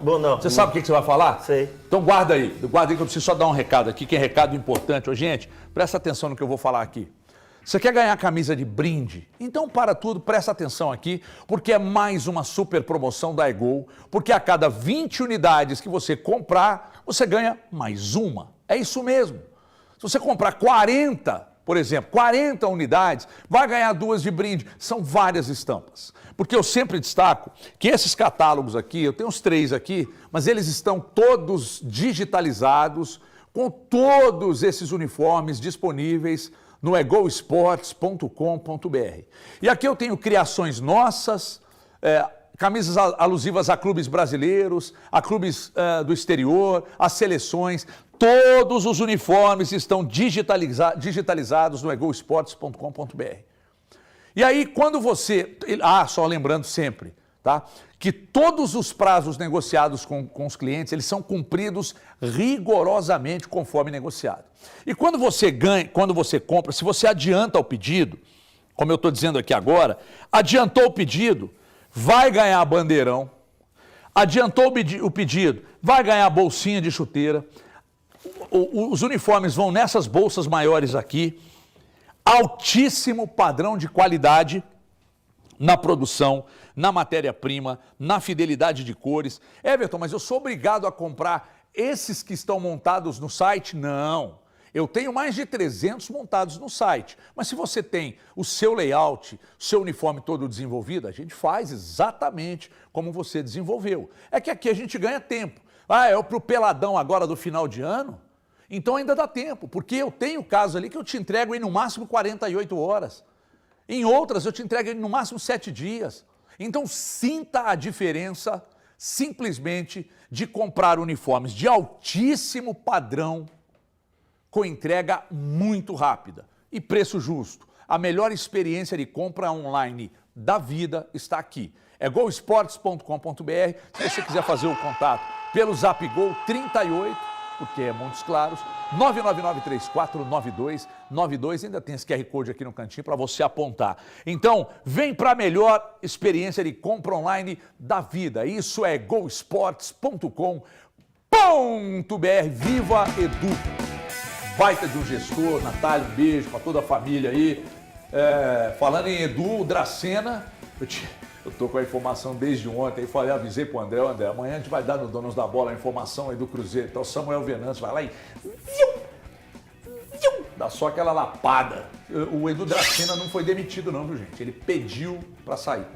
Bom, não. Você sabe o que você vai falar? Sei. Então guarda aí que eu preciso só dar um recado aqui, que é recado importante. Ô, gente, presta atenção no que eu vou falar aqui. Você quer ganhar camisa de brinde? Então para tudo, presta atenção aqui, porque é mais uma super promoção da Egol, porque a cada 20 unidades que você comprar, você ganha mais uma. É isso mesmo. Se você comprar 40, por exemplo, 40 unidades, vai ganhar 2 de brinde. São várias estampas. Porque eu sempre destaco que esses catálogos aqui, eu tenho uns 3 aqui, mas eles estão todos digitalizados, com todos esses uniformes disponíveis no egolsports.com.br. E aqui eu tenho criações nossas, camisas alusivas a clubes brasileiros, a clubes do exterior, a seleções. Todos os uniformes estão digitalizados no egolsports.com.br. E aí, quando você... só lembrando sempre, tá? Que todos os prazos negociados com os clientes, eles são cumpridos rigorosamente conforme negociado. E quando você compra, se você adianta o pedido, como eu estou dizendo aqui agora, adiantou o pedido, vai ganhar bandeirão, adiantou o pedido, vai ganhar bolsinha de chuteira, os uniformes vão nessas bolsas maiores aqui, altíssimo padrão de qualidade na produção, na matéria-prima, na fidelidade de cores. Everton, mas eu sou obrigado a comprar esses que estão montados no site? Não. Eu tenho mais de 300 montados no site. Mas se você tem o seu layout, o seu uniforme todo desenvolvido, a gente faz exatamente como você desenvolveu. É que aqui a gente ganha tempo. É pro peladão agora do final de ano? Então ainda dá tempo, porque eu tenho casos ali que eu te entrego em no máximo 48 horas. Em outras eu te entrego em no máximo 7 dias. Então sinta a diferença simplesmente de comprar uniformes de altíssimo padrão com entrega muito rápida e preço justo. A melhor experiência de compra online da vida está aqui. É golsports.com.br. Se você quiser fazer o contato pelo Zap Gol 38, porque é Montes Claros, 999349292, ainda tem esse QR Code aqui no cantinho para você apontar. Então, vem para a melhor experiência de compra online da vida. Isso é golsports.com.br. Viva Edu! Baita de um gestor, Natália, um beijo para toda a família aí. Falando em Edu, Dracena, eu tô com a informação desde ontem, aí avisei pro André, amanhã a gente vai dar no Donos da Bola a informação aí do Cruzeiro. Então o Samuel Venâncio vai lá e dá só aquela lapada. O Edu Dracena não foi demitido não, viu gente? Ele pediu para sair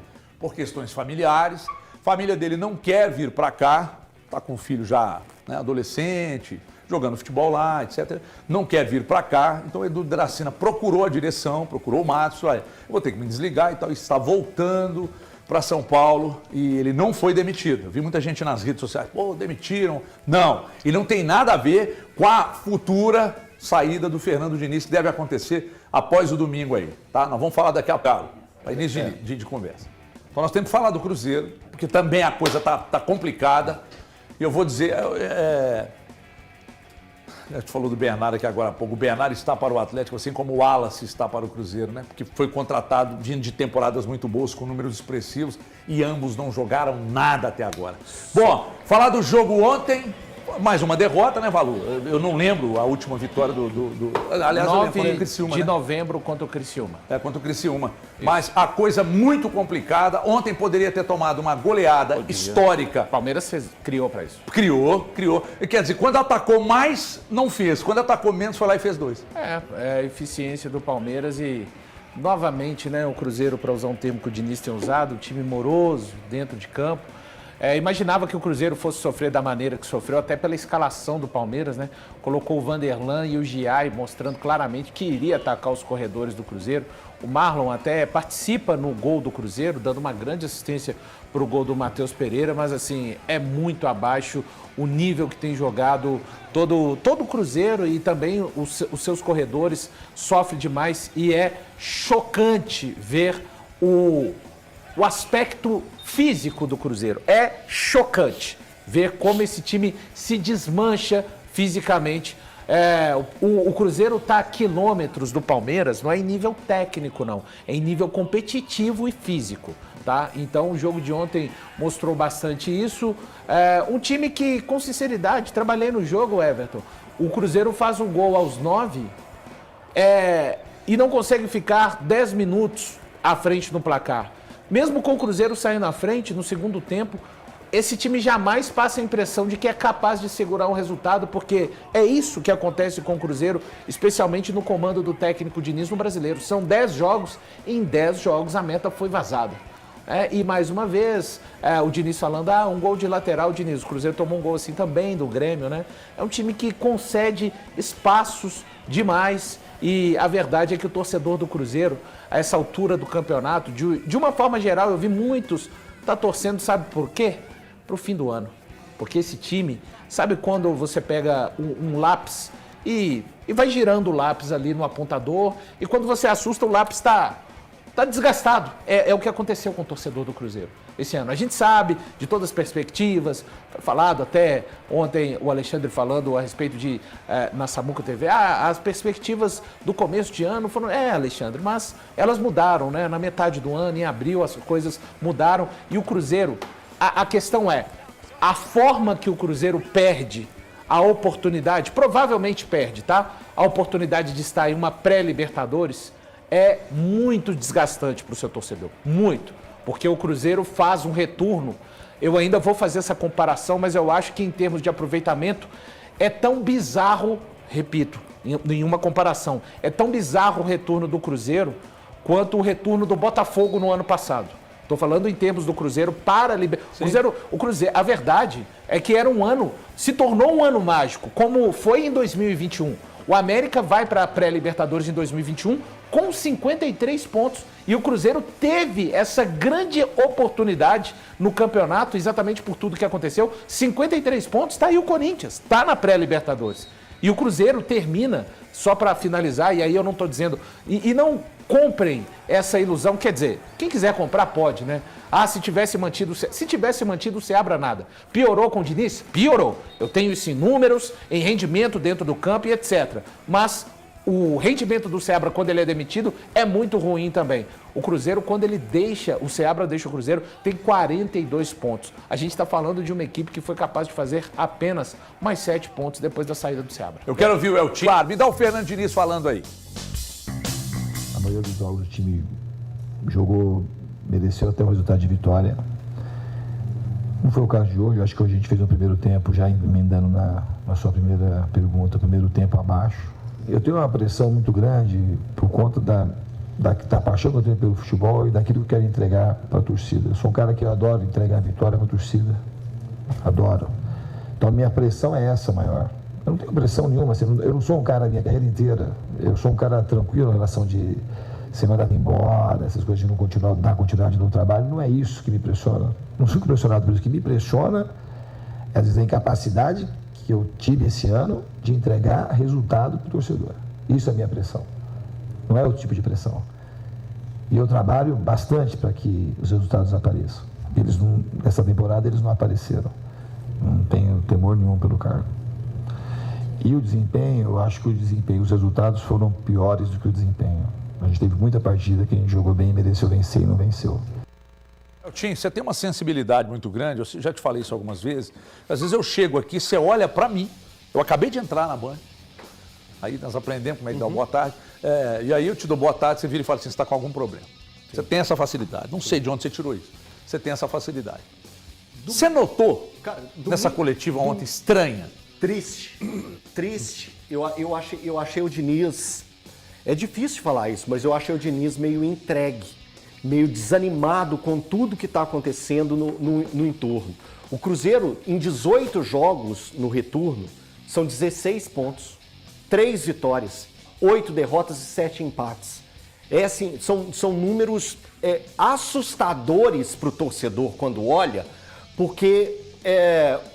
por questões familiares. A família dele não quer vir para cá, tá com o filho já, né, adolescente, jogando futebol lá, etc. Não quer vir para cá, então o Edu Dracena procurou a direção, procurou o Matos, olha, eu vou ter que me desligar e tal, está voltando para São Paulo e ele não foi demitido. Eu vi muita gente nas redes sociais, demitiram. Não, e não tem nada a ver com a futura saída do Fernando Diniz, que deve acontecer após o domingo aí, tá? Nós vamos falar daqui a pouco, para início de conversa. Então nós temos que falar do Cruzeiro, porque também a coisa tá complicada. E eu vou dizer, a gente falou do Bernardo aqui agora há pouco. O Bernardo está para o Atlético, assim como o Wallace está para o Cruzeiro, né? Porque foi contratado vindo de temporadas muito boas, com números expressivos, e ambos não jogaram nada até agora. Bom, falar do jogo ontem, mais uma derrota, né, Valu? Eu não lembro a última vitória aliás, 9 de novembro contra o Criciúma. Contra o Criciúma. Isso. Mas a coisa muito complicada. Ontem poderia ter tomado uma goleada histórica. O Palmeiras criou para isso. Criou. Quer dizer, quando atacou mais, não fez. Quando atacou menos, foi lá e fez 2. É a eficiência do Palmeiras e, novamente, né, o Cruzeiro, para usar um termo que o Diniz tem usado, um time moroso dentro de campo. Imaginava que o Cruzeiro fosse sofrer da maneira que sofreu, até pela escalação do Palmeiras, né? Colocou o Vanderlan e o Giai, mostrando claramente que iria atacar os corredores do Cruzeiro. O Marlon até participa no gol do Cruzeiro, dando uma grande assistência para o gol do Matheus Pereira, mas assim, é muito abaixo o nível que tem jogado todo o Cruzeiro, e também os seus corredores sofrem demais, e é chocante ver o aspecto físico do Cruzeiro. É chocante ver como esse time se desmancha fisicamente. O Cruzeiro está a quilômetros do Palmeiras, não é em nível técnico, não. É em nível competitivo e físico. tá? Então o jogo de ontem mostrou bastante isso. Um time que, com sinceridade, trabalhei no jogo, Everton. O Cruzeiro faz um gol aos 9 e não consegue ficar 10 minutos à frente no placar. Mesmo com o Cruzeiro saindo à frente no segundo tempo, esse time jamais passa a impressão de que é capaz de segurar um resultado, porque é isso que acontece com o Cruzeiro, especialmente no comando do técnico Diniz no Brasileiro. São 10 jogos, e em 10 jogos a meta foi vazada. E mais uma vez, o Diniz falando, um gol de lateral, Diniz. O Cruzeiro tomou um gol assim também do Grêmio, né? É um time que concede espaços demais, e a verdade é que o torcedor do Cruzeiro, a essa altura do campeonato, de uma forma geral, eu vi muitos tá torcendo, sabe por quê? Pro fim do ano. Porque esse time, sabe quando você pega um lápis e vai girando o lápis ali no apontador, e quando você assusta, o lápis tá desgastado. É o que aconteceu com o torcedor do Cruzeiro esse ano. A gente sabe de todas as perspectivas, foi falado até ontem o Alexandre falando a respeito de, na Samuca TV, as perspectivas do começo de ano foram, Alexandre, mas elas mudaram, né? Na metade do ano, em abril, as coisas mudaram, e o Cruzeiro, a questão é, a forma que o Cruzeiro perde a oportunidade, provavelmente perde, tá? A oportunidade de estar em uma pré-Libertadores é muito desgastante para o seu torcedor, muito. Porque o Cruzeiro faz um retorno, eu ainda vou fazer essa comparação, mas eu acho que em termos de aproveitamento é tão bizarro, repito, em uma comparação, é tão bizarro o retorno do Cruzeiro quanto o retorno do Botafogo no ano passado. Estou falando em termos do Cruzeiro para a Libertadores. O Cruzeiro, a verdade é que era um ano, se tornou um ano mágico, como foi em 2021. O América vai para a pré-Libertadores em 2021 com 53 pontos. E o Cruzeiro teve essa grande oportunidade no campeonato, exatamente por tudo que aconteceu. 53 pontos, está aí o Corinthians, está na pré-Libertadores. E o Cruzeiro termina, só para finalizar, e aí eu não estou dizendo... E não comprem essa ilusão, quer dizer, quem quiser comprar pode, né? Se tivesse mantido o Seabra, nada. Piorou com o Diniz? Piorou. Eu tenho isso em números, em rendimento dentro do campo e etc. Mas o rendimento do Seabra, quando ele é demitido, é muito ruim também. O Cruzeiro, quando o Seabra deixa o Cruzeiro, tem 42 pontos. A gente está falando de uma equipe que foi capaz de fazer apenas mais 7 pontos depois da saída do Seabra. Eu quero ouvir o Eltinho. Claro, me dá o Fernando Diniz falando aí. A maioria dos jogos o time jogou, mereceu até um resultado de vitória. Não foi o caso de hoje, eu acho que hoje a gente fez um primeiro tempo, já emendando na sua primeira pergunta, primeiro tempo abaixo. Eu tenho uma pressão muito grande por conta da paixão que eu tenho pelo futebol e daquilo que eu quero entregar para a torcida. Eu sou um cara que eu adoro entregar vitória para a torcida. Adoro. Então a minha pressão é essa maior. Eu não tenho pressão nenhuma, assim, eu não sou um cara a minha carreira inteira. Eu sou um cara tranquilo em relação de ser mandado embora, essas coisas de não continuar, dar continuidade no trabalho. Não é isso que me impressiona. Não fico impressionado por isso. O que me impressiona é, às vezes, a incapacidade que eu tive esse ano de entregar resultado para o torcedor. Isso é a minha pressão. Não é outro tipo de pressão. E eu trabalho bastante para que os resultados apareçam. Nessa temporada eles não apareceram. Não tenho temor nenhum pelo cargo. E o desempenho, eu acho que os resultados foram piores do que o desempenho. A gente teve muita partida que a gente jogou bem, mereceu vencer e não venceu. Eltinho, você tem uma sensibilidade muito grande, eu já te falei isso algumas vezes. Às vezes eu chego aqui, você olha para mim, eu acabei de entrar na Band, aí nós aprendemos como é que dá o boa tarde, e aí eu te dou boa tarde, você vira e fala assim, você está com algum problema. Você tem essa facilidade, não sei de onde você tirou isso, você tem essa facilidade. Você notou nessa coletiva ontem estranha? Triste. Eu achei o Diniz, é difícil falar isso, mas eu achei o Diniz meio entregue, meio desanimado com tudo que está acontecendo no entorno. O Cruzeiro, em 18 jogos no retorno, são 16 pontos, 3 vitórias, 8 derrotas e 7 empates. Assim, são números assustadores para o torcedor quando olha, porque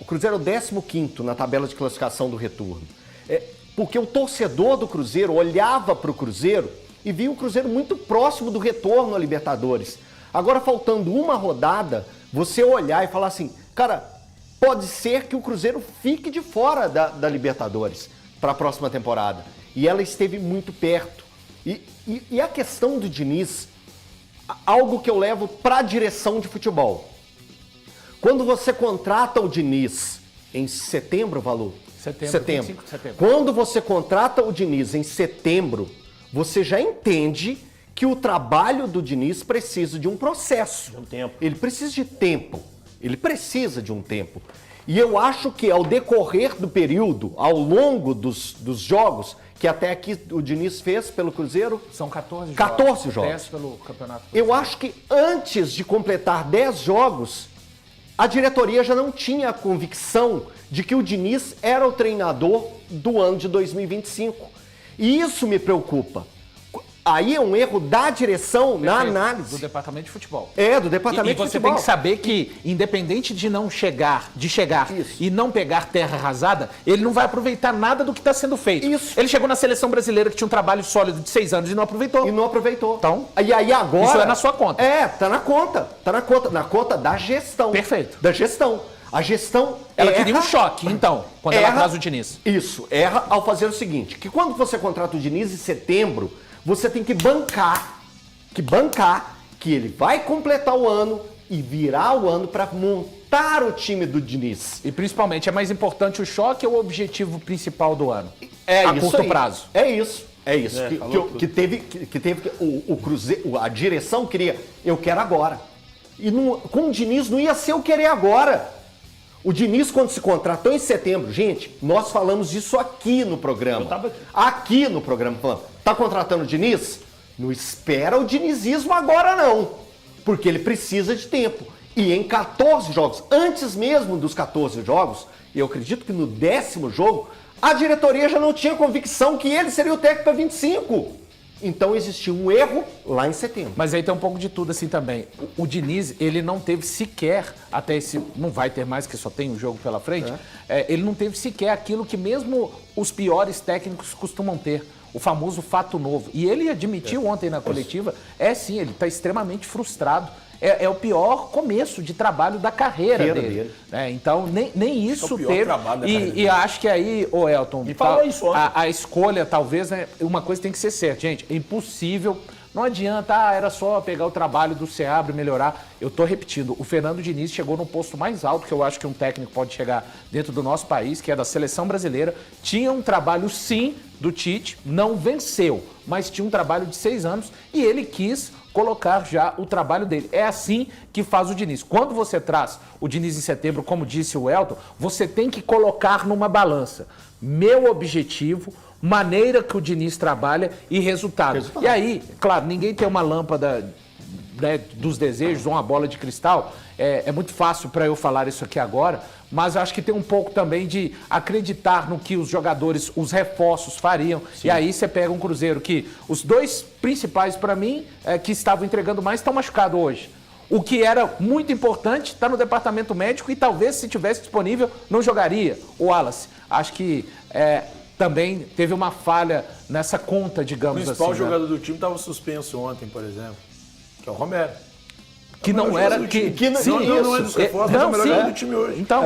o Cruzeiro é o 15º na tabela de classificação do retorno. Porque o torcedor do Cruzeiro olhava para o Cruzeiro e via o Cruzeiro muito próximo do retorno à Libertadores. Agora, faltando uma rodada, você olhar e falar assim, cara, pode ser que o Cruzeiro fique de fora da Libertadores para a próxima temporada. E ela esteve muito perto. E a questão do Diniz, algo que eu levo para a direção de futebol. Quando você contrata o Diniz em setembro, Valu? Setembro. 25 de setembro. Quando você contrata o Diniz em setembro, você já entende que o trabalho do Diniz precisa de um processo. De um tempo. Ele precisa de tempo. Ele precisa de um tempo. E eu acho que ao decorrer do período, ao longo dos jogos, que até aqui o Diniz fez pelo Cruzeiro... São 14 jogos. 14 jogos. 10 pelo Campeonato. Eu acho que antes de completar 10 jogos, a diretoria já não tinha a convicção de que o Diniz era o treinador do ano de 2025. E isso me preocupa. Aí é um erro da direção na análise. Do departamento de futebol. Do departamento de futebol. E você futebol. tem que saber que, independente de não chegar, Isso. e não pegar terra arrasada, ele não vai aproveitar nada do que está sendo feito. Isso. Ele chegou na seleção brasileira que tinha um trabalho sólido de 6 anos e não aproveitou. E não aproveitou. Então, e aí agora... isso é na sua conta. Tá na conta. Tá na conta. Na conta da gestão. Perfeito. Da gestão. A gestão Ela queria um choque, então, quando ela traz o Diniz. Isso, erra ao fazer o seguinte, que quando você contrata o Diniz em setembro, você tem que bancar que ele vai completar o ano e virar o ano para montar o time do Diniz. E principalmente, é mais importante o choque ou o objetivo principal do ano? A curto aí. prazo. É isso. Que teve o Cruzeiro, a direção queria, eu quero agora. E com o Diniz não ia ser o querer agora. O Diniz, quando se contratou em setembro, gente, nós falamos disso aqui no programa. Eu tava aqui no programa, falando, tá contratando o Diniz? Não espera o dinizismo agora não, porque ele precisa de tempo. E em 14 jogos, antes mesmo dos 14 jogos, eu acredito que no 10º jogo, a diretoria já não tinha convicção que ele seria o técnico para 25. Então existiu um erro lá em setembro. Mas aí tem um pouco de tudo assim também. O Diniz, ele não teve sequer, até esse, não vai ter mais que só tem um jogo pela frente, ele não teve sequer aquilo que mesmo os piores técnicos costumam ter, o famoso fato novo. E ele admitiu ontem na coletiva, sim, ele está extremamente frustrado. É o pior começo de trabalho da carreira dele. Então, nem isso teve. E acho que aí, Elton, a escolha, talvez, né, uma coisa tem que ser certa, gente. É impossível. Não adianta, era só pegar o trabalho do Seabra e melhorar. Eu tô repetindo, o Fernando Diniz chegou no posto mais alto que eu acho que um técnico pode chegar dentro do nosso país, que é da seleção brasileira. Tinha um trabalho, sim, do Tite, não venceu, mas tinha um trabalho de 6 anos e ele quis colocar já o trabalho dele. É assim que faz o Diniz. Quando você traz o Diniz em setembro, como disse o Elton, você tem que colocar numa balança. Meu objetivo, maneira que o Diniz trabalha e resultado. E aí, claro, ninguém tem uma lâmpada, né, dos desejos ou uma bola de cristal. É muito fácil para eu falar isso aqui agora, mas eu acho que tem um pouco também de acreditar no que os jogadores, os reforços fariam. Sim. E aí você pega um Cruzeiro que os 2 principais para mim, que estavam entregando mais, estão machucados hoje. O que era muito importante está no departamento médico e talvez se tivesse disponível não jogaria. O Wallace, acho que também teve uma falha nessa conta, digamos assim. O principal jogador do time estava suspenso ontem, por exemplo, que é o Romero. Que não era... Não é dos reforços, mas é o melhor jogador do time hoje. Então,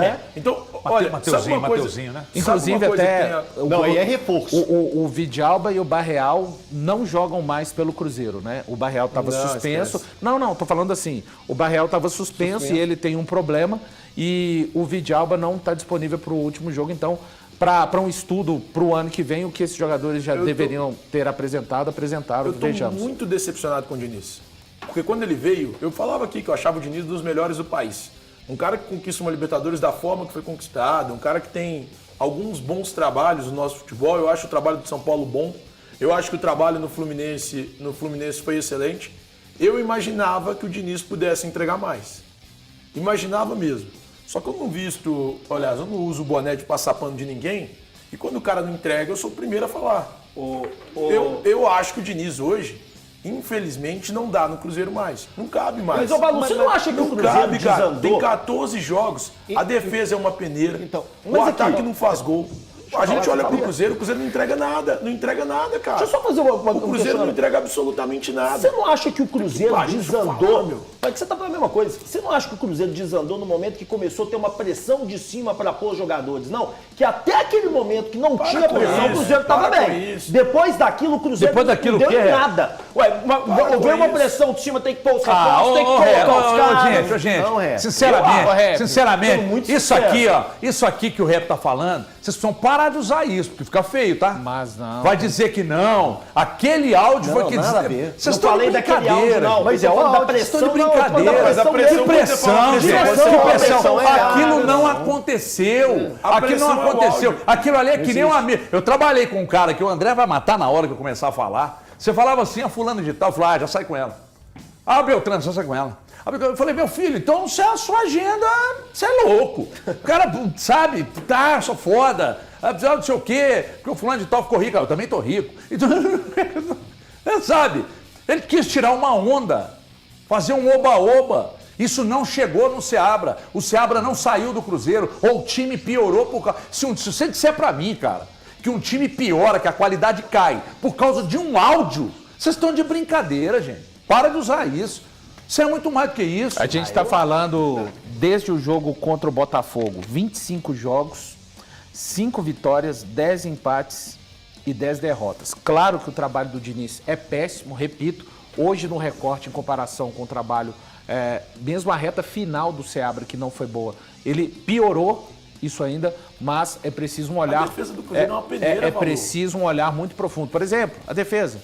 olha, Mateuzinho, né? Inclusive até... Não, aí é reforço. O Vidalba e o Barreal não jogam mais pelo Cruzeiro, né? O Barreal estava suspenso. Esquece. Não, tô falando assim. O Barreal estava suspenso e ele tem um problema e o Vidalba não está disponível para o último jogo, então... Para um estudo para o ano que vem, o que esses jogadores já deveriam ter apresentaram, vejamos. Eu estou muito decepcionado com o Diniz. Porque quando ele veio, eu falava aqui que eu achava o Diniz dos melhores do país. Um cara que conquista uma Libertadores da forma que foi conquistado, um cara que tem alguns bons trabalhos no nosso futebol. Eu acho o trabalho do São Paulo bom. Eu acho que o trabalho no Fluminense foi excelente. Eu imaginava que o Diniz pudesse entregar mais. Imaginava mesmo. Só que eu não visto, aliás, eu não uso o boné de passar pano de ninguém, e quando o cara não entrega, eu sou o primeiro a falar. Eu acho que o Diniz hoje, infelizmente, não dá no Cruzeiro mais. Não cabe mais. Mas, Balu, você não acha que o Cruzeiro desandou? Tem 14 jogos, a defesa é uma peneira, o ataque não faz gol. A gente olha pro Cruzeiro, o Cruzeiro não entrega nada, cara. Deixa eu só fazer uma O Cruzeiro não entrega absolutamente nada. Você não acha que o Cruzeiro desandou? Mas que você tá falando a mesma coisa. Você não acha que o Cruzeiro desandou no momento que começou a ter uma pressão de cima para pôr os jogadores? Não, que até aquele momento que não tinha pressão, o Cruzeiro tava bem. Depois daquilo, o Cruzeiro não deu nada. Ué, houver uma pressão de cima, tem que pôr os reforços, tem que colocar os caras. Gente, Não, Rap. sinceramente, isso aqui que o Rap tá falando, vocês precisam parar de usar isso, porque fica feio, tá? Mas não. Vai dizer que não, aquele áudio foi que... Nada a ver. Vocês Não estão de falei daquele áudio, não. Mas Eu tô é o falando da áudio, pressão, Estão de não, eu tô falando da brincadeira. Mas a pressão pressão, mesmo. Que pressão, Você gente, fala que pressão. pressão é Aquilo errada, não não. aconteceu. A Aquilo pressão não é o aconteceu. áudio. Aquilo ali é que nem um amigo. Eu trabalhei com um cara que o André vai matar na hora que eu começar a falar. Você falava assim, a fulana de tal, eu falava, já sai com ela. Beltrano, já sai com ela. Eu falei, meu filho, então se é a sua agenda, você é louco. O cara, sabe, sou foda, não sei o quê, porque o fulano de tal ficou rico, eu também tô rico. Então, sabe, ele quis tirar uma onda, fazer um oba-oba. Isso não chegou no Seabra. O Seabra não saiu do Cruzeiro, ou o time piorou por causa... Se você disser pra mim, cara, que um time piora, que a qualidade cai por causa de um áudio, vocês estão de brincadeira, gente. Para de usar isso. Isso é muito mais do que isso. A gente está falando desde o jogo contra o Botafogo, 25 jogos, 5 vitórias, 10 empates e 10 derrotas. Claro que o trabalho do Diniz é péssimo, repito, hoje no recorte em comparação com o trabalho, mesmo a reta final do Seabra, que não foi boa, ele piorou isso ainda, mas é preciso um olhar... A defesa do Cruzeiro é uma peneira, É Paulo. preciso um olhar muito profundo. Por exemplo, a defesa.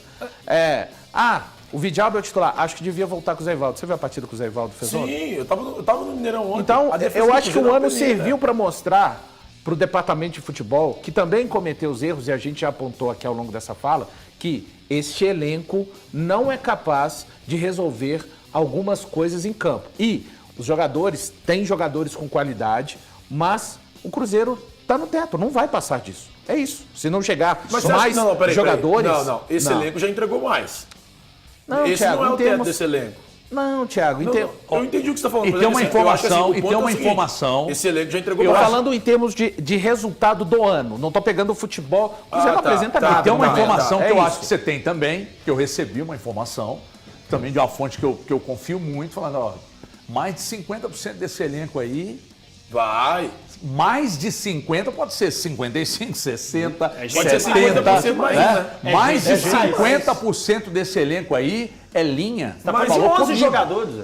O Vidalba é o titular. Acho que devia voltar com o Zé Ivaldo. Você viu a partida que o Zé Ivaldo fez ontem? Sim, eu tava no Mineirão ontem. Então, A defesa eu do acho que Cruzeiro o é uma ano peneira. serviu para mostrar para o departamento de futebol, que também cometeu os erros, e a gente já apontou aqui ao longo dessa fala, que este elenco não é capaz de resolver algumas coisas em campo. E os jogadores, têm jogadores com qualidade, mas o Cruzeiro está no teto, não vai passar disso. É isso. Se não chegar Mas você acha mais que- não, peraí. jogadores... Não. Esse elenco já entregou mais. Não, Esse Thiago, não é em o termos- teto desse elenco. Não, Thiago, Não, eu entendi o que você está falando. E mas tem uma assim, eu acho que, informação, o e ponto tem é o uma seguinte, informação. Esse elenco já entregou Eu mais. falando em termos de resultado do ano, não tô pegando o futebol, você não apresenta nada. Tem uma não, informação é que eu isso. acho que você tem também, que eu recebi uma informação, também de uma fonte que eu confio muito, falando, ó, mais de 50% desse elenco aí, Vai. mais de 50, pode ser 55, 60, Pode 70, ser 50% mais, né? mais de 50% desse elenco aí é linha. Mas Falou 11 comigo. jogadores.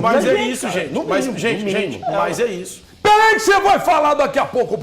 Mas é isso, cara. gente. No Mas, mínimo, gente, no mínimo. mas é isso. Peraí que você vai falar daqui a pouco.